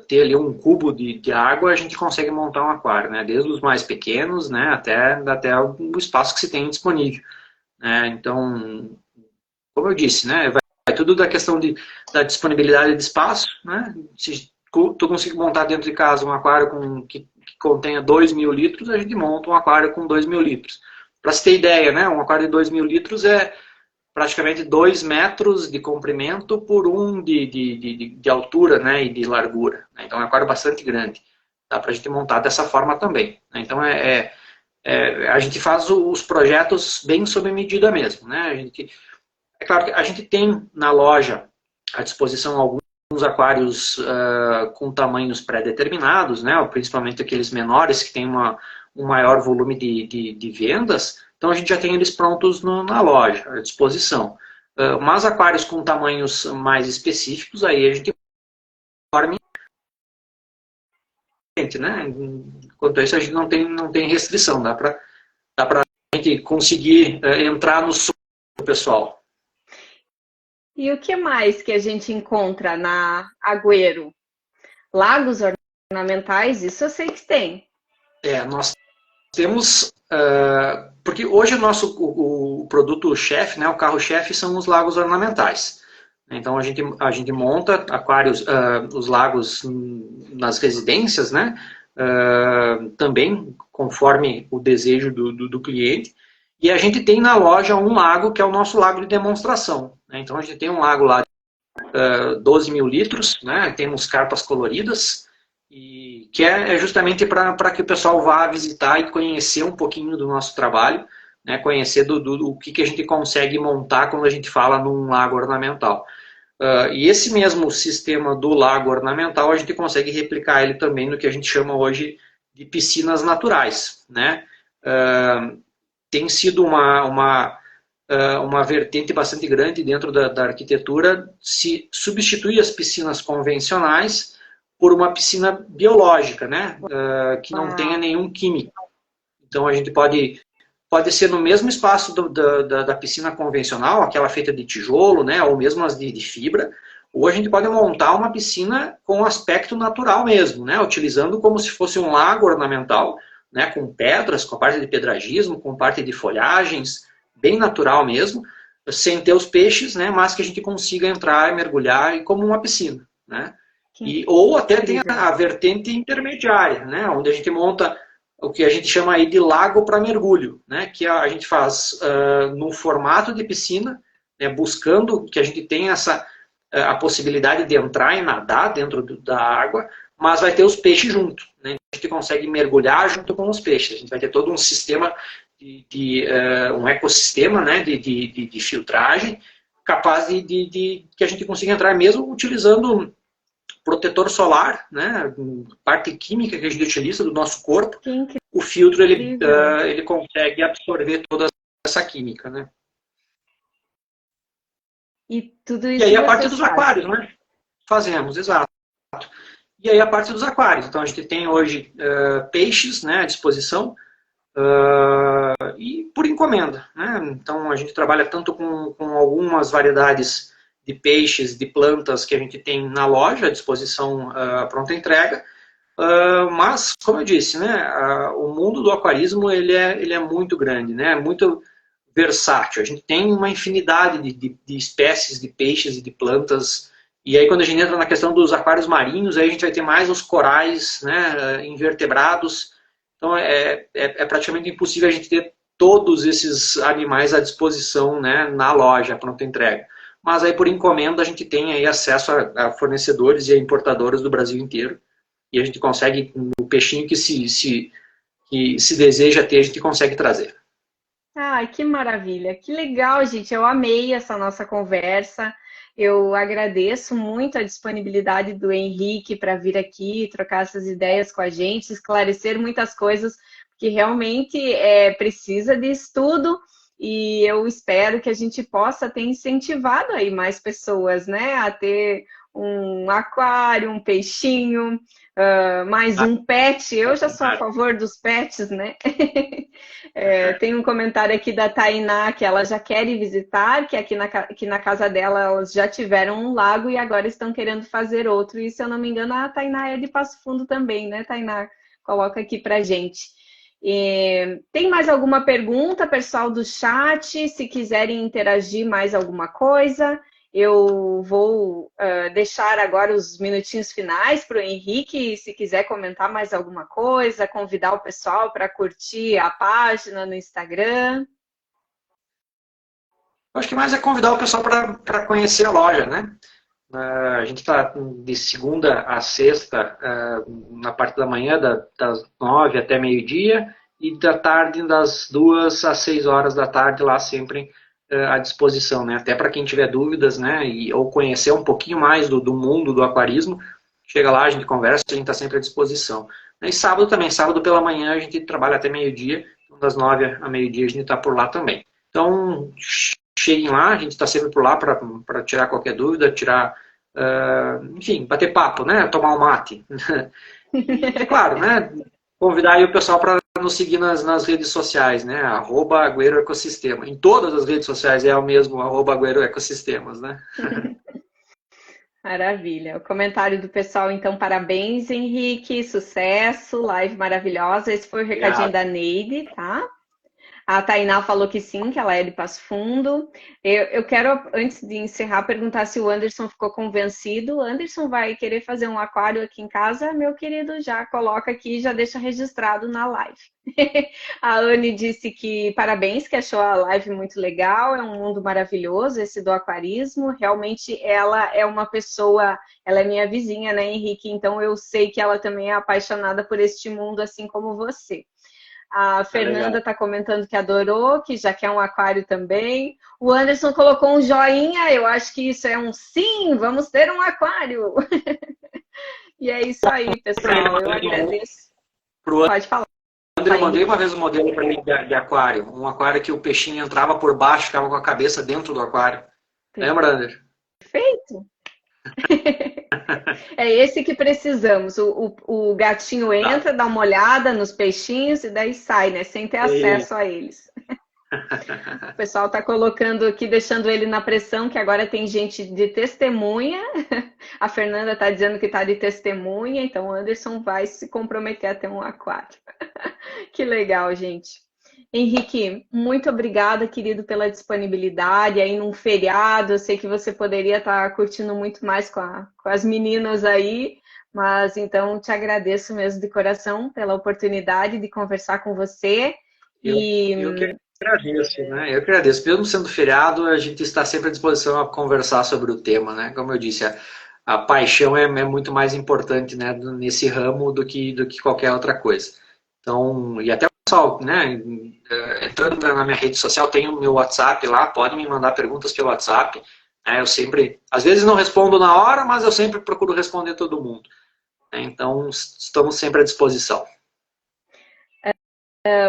ter ali um cubo de água, a gente consegue montar um aquário, né? Desde os mais pequenos, né, até o espaço que se tem disponível. Né? Então, como eu disse, né, vai tudo da questão da disponibilidade de espaço. Né? Se tu conseguir montar dentro de casa um aquário que contenha 2.000 litros, a gente monta um aquário com 2.000 litros. Para você ter ideia, né, um aquário de 2.000 litros é praticamente 2 metros de comprimento por 1 de altura, né, e de largura. Então é um aquário bastante grande. Dá para a gente montar dessa forma também. Então a gente faz os projetos bem sob medida mesmo. Né? É claro que a gente tem na loja à disposição alguns aquários com tamanhos pré-determinados, né? Principalmente aqueles menores que têm um maior volume de vendas. Então a gente já tem eles prontos na loja, à disposição. Mas aquários com tamanhos mais específicos, aí a gente forma, né? Quanto a isso, a gente não tem restrição, dá para a gente conseguir entrar no sonho do pessoal. E o que mais que a gente encontra na Agüero? Lagos ornamentais, isso eu sei que tem. Nós temos, porque hoje o produto-chefe, né, o carro-chefe são os lagos ornamentais. Então a gente monta aquários, os lagos nas residências, né, também conforme o desejo do cliente. E a gente tem na loja um lago que é o nosso lago de demonstração. Né? Então a gente tem um lago lá de 12 mil litros, né? Temos carpas coloridas, e que é justamente para que o pessoal vá visitar e conhecer um pouquinho do nosso trabalho, né? Conhecer do que a gente consegue montar quando a gente fala num lago ornamental. E esse mesmo sistema do lago ornamental, a gente consegue replicar ele também no que a gente chama hoje de piscinas naturais, né? Tem sido uma vertente bastante grande dentro da arquitetura se substituir as piscinas convencionais por uma piscina biológica, né? Que não tenha nenhum químico. Então a gente pode ser no mesmo espaço da piscina convencional, aquela feita de tijolo, né? Ou mesmo as de fibra, ou a gente pode montar uma piscina com aspecto natural mesmo, né? Utilizando como se fosse um lago ornamental, né? Com pedras, com a parte de pedragismo, com parte de folhagens, bem natural mesmo, sem ter os peixes, né, mas que a gente consiga entrar e mergulhar e como uma piscina, né? Ou até tem a vertente intermediária, né, onde a gente monta o que a gente chama aí de lago para mergulho, né, que a gente faz no formato de piscina, né, buscando que a gente tenha a possibilidade de entrar e nadar dentro da água, mas vai ter os peixes junto, né? A gente consegue mergulhar junto com os peixes, a gente vai ter todo um sistema um ecossistema, né, de filtragem capaz de que a gente consiga entrar mesmo utilizando protetor solar, né, parte química que a gente utiliza do nosso corpo. O filtro ele consegue absorver toda essa química, né? E tudo isso. E aí a parte dos aquários, né? Fazemos, exato. E aí a parte dos aquários. Então a gente tem hoje peixes, né, à disposição. E por encomenda, né? Então a gente trabalha tanto com algumas variedades de peixes, de plantas que a gente tem na loja à disposição pronta entrega, mas como eu disse, né? O mundo do aquarismo ele é muito grande, né? Muito versátil. A gente tem uma infinidade de espécies de peixes e de plantas. E aí quando a gente entra na questão dos aquários marinhos, aí a gente vai ter mais os corais, né? Invertebrados. Então é praticamente impossível a gente ter todos esses animais à disposição, né, na loja, pronta entrega. Mas aí por encomenda a gente tem aí acesso a fornecedores e a importadoras do Brasil inteiro. E a gente consegue, o peixinho que se deseja ter, a gente consegue trazer. Ai, que maravilha, que legal, gente. Eu amei essa nossa conversa. Eu agradeço muito a disponibilidade do Henrique para vir aqui trocar essas ideias com a gente, esclarecer muitas coisas, que realmente precisa de estudo, e eu espero que a gente possa ter incentivado aí mais pessoas, né, a ter um aquário, um peixinho, mais um pet. Eu já sou a favor dos pets, né? Tem um comentário aqui da Tainá que ela já quer ir visitar, que aqui na casa dela elas já tiveram um lago e agora estão querendo fazer outro. E se eu não me engano, a Tainá é de Passo Fundo também, né, Tainá? Coloca aqui pra gente. Tem mais alguma pergunta, pessoal do chat? Se quiserem interagir mais alguma coisa, eu vou deixar agora os minutinhos finais para o Henrique, se quiser comentar mais alguma coisa, convidar o pessoal para curtir a página no Instagram. Acho que mais é convidar o pessoal para conhecer a loja, né? A gente está de segunda a sexta, na parte da manhã, das 9 até meio-dia, e da tarde, das 2 às 6 horas da tarde, lá sempre à disposição, né? Até para quem tiver dúvidas, né? Ou conhecer um pouquinho mais do mundo do aquarismo, chega lá, a gente conversa, a gente está sempre à disposição. E sábado também, sábado pela manhã a gente trabalha até meio-dia, das 9 a meio-dia a gente está por lá também. Então, cheguem lá, a gente está sempre por lá para tirar qualquer dúvida, enfim, bater papo, né? Tomar um mate. E, claro, né? Convidar aí o pessoal para nos seguir nas redes sociais, né? @AgueiroEcosistema. Em todas as redes sociais é o mesmo, @AgueiroEcosistemas, né? Maravilha. O comentário do pessoal, então, parabéns, Henrique, sucesso, live maravilhosa. Esse foi o recadinho da Neide, tá? A Tainá falou que sim, que ela é de Passo Fundo. Eu quero, antes de encerrar, perguntar se o Anderson ficou convencido. O Anderson vai querer fazer um aquário aqui em casa? Meu querido, já coloca aqui, já deixa registrado na live. A Anne disse que parabéns, que achou a live muito legal, é um mundo maravilhoso esse do aquarismo. Realmente ela é uma pessoa, ela é minha vizinha, né, Henrique? Então eu sei que ela também é apaixonada por este mundo, assim como você. A Fernanda está comentando que adorou, que já quer um aquário também. O Anderson colocou um joinha, eu acho que isso é um sim, vamos ter um aquário. E é isso aí, pessoal. Eu agradeço. Pode falar. Eu mandei uma vez um modelo para ele de aquário. Um aquário que o peixinho entrava por baixo, ficava com a cabeça dentro do aquário. Lembra, Ander? Perfeito. É esse que precisamos. O gatinho entra, dá uma olhada nos peixinhos e daí sai, né? Sem ter acesso a eles. O pessoal está colocando aqui, deixando ele na pressão, que agora tem gente de testemunha. A Fernanda está dizendo que está de testemunha, então o Anderson vai se comprometer a ter um aquário. Que legal, gente. Henrique, muito obrigada, querido, pela disponibilidade aí num feriado. Eu sei que você poderia estar curtindo muito mais com as meninas aí, mas então te agradeço mesmo de coração pela oportunidade de conversar com você. Eu que agradeço, né? Eu que agradeço. Mesmo sendo feriado, a gente está sempre à disposição a conversar sobre o tema, né? Como eu disse, a paixão é muito mais importante, né, nesse ramo do que qualquer outra coisa. Então, e até o pessoal, né, entrando na minha rede social, tem o meu WhatsApp lá, pode me mandar perguntas pelo WhatsApp. Né, eu sempre, às vezes não respondo na hora, mas eu sempre procuro responder todo mundo. Né, então, estamos sempre à disposição.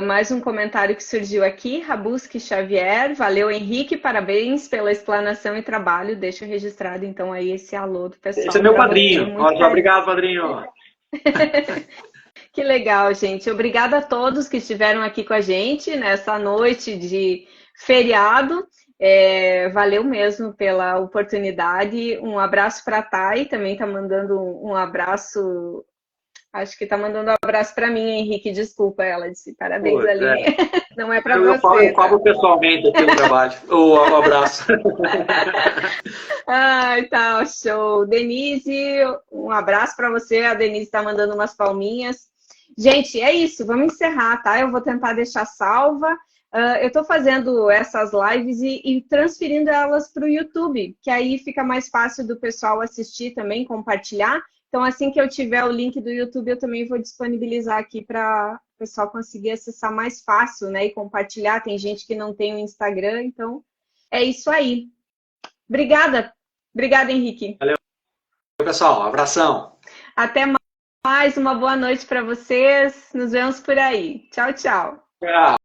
Mais um comentário que surgiu aqui, Rabuski Xavier, valeu Henrique, parabéns pela explanação e trabalho, deixa registrado então aí esse alô do pessoal. Esse é meu padrinho, obrigado padrinho. Que legal, gente, obrigada a todos que estiveram aqui com a gente nessa noite de feriado, valeu mesmo pela oportunidade, um abraço para a Thay, também está mandando um abraço. Acho que tá mandando um abraço para mim, Henrique. Desculpa, ela disse parabéns, Aline. Não é para você. Eu cobro pessoalmente aqui o trabalho. O abraço. Ai, tá, show. Denise, um abraço para você. A Denise está mandando umas palminhas. Gente, é isso. Vamos encerrar, tá? Eu vou tentar deixar salva. Eu estou fazendo essas lives e transferindo elas para o YouTube, que aí fica mais fácil do pessoal assistir também, compartilhar. Então, assim que eu tiver o link do YouTube, eu também vou disponibilizar aqui para o pessoal conseguir acessar mais fácil, né? E compartilhar. Tem gente que não tem o Instagram, então é isso aí. Obrigada. Obrigada, Henrique. Valeu, pessoal. Um abração. Até mais. Uma boa noite para vocês. Nos vemos por aí. Tchau, tchau. Tchau.